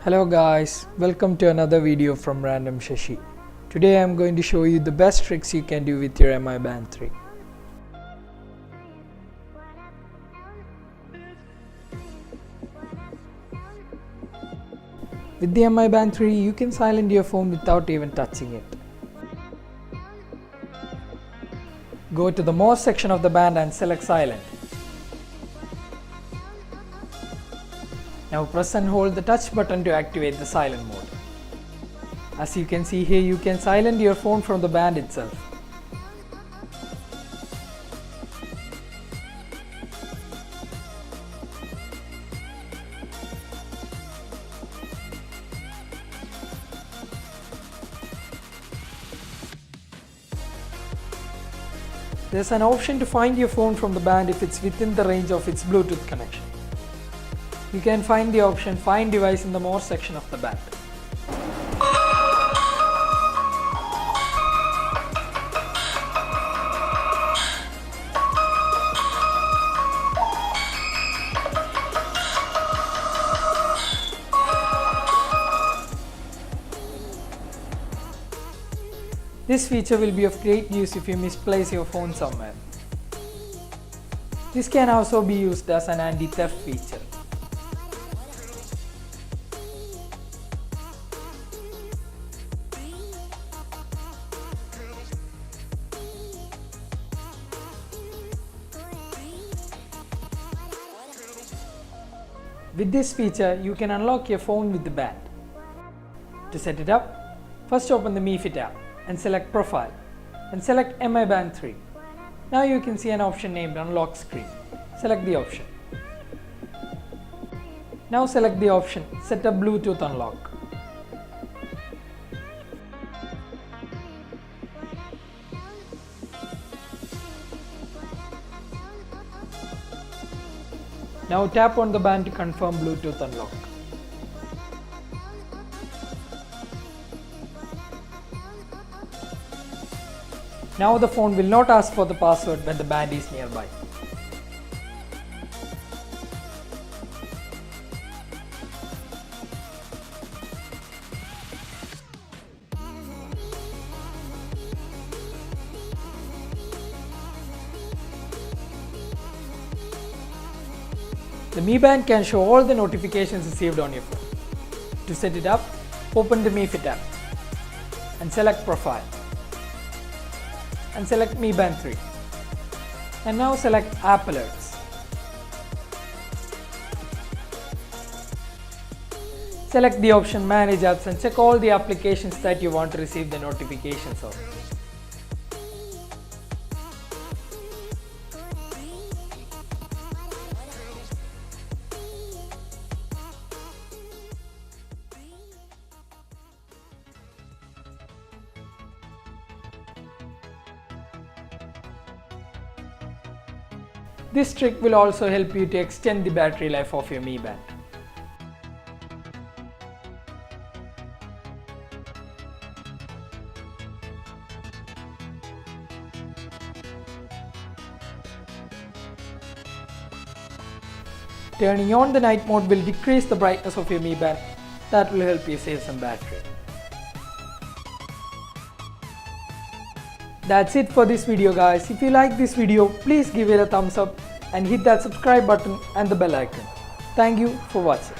Hello guys, welcome to another video from Random Shashi. Today I am going to show you the best tricks you can do with your MI Band 3. With the MI Band 3, you can silence your phone without even touching it. Go to the More section of the band and select Silent. Now press and hold the touch button to activate the silent mode. As you can see here, you can silence your phone from the band itself. There's an option to find your phone from the band if it's within the range of its Bluetooth connection. You can find the option Find Device in the More section of the band. This feature will be of great use if you misplace your phone somewhere. This can also be used as an anti-theft feature. With this feature, you can unlock your phone with the band. To set it up, first open the Mi Fit app and select Profile and select MI Band 3. Now you can see an option named Unlock Screen. Select the option. Now select the option Set up Bluetooth Unlock. Now tap on the band to confirm Bluetooth unlock. Now the phone will not ask for the password when the band is nearby. The Mi Band can show all the notifications received on your phone. To set it up, open the Mi Fit app and select Profile and select Mi Band 3 and now select App Alerts. Select the option Manage Apps and check all the applications that you want to receive the notifications of. This trick will also help you to extend the battery life of your Mi Band. Turning on the night mode will decrease the brightness of your Mi Band. That will help you save some battery. That's it for this video guys. If you like this video, please give it a thumbs up and hit that subscribe button and the bell icon. Thank you for watching.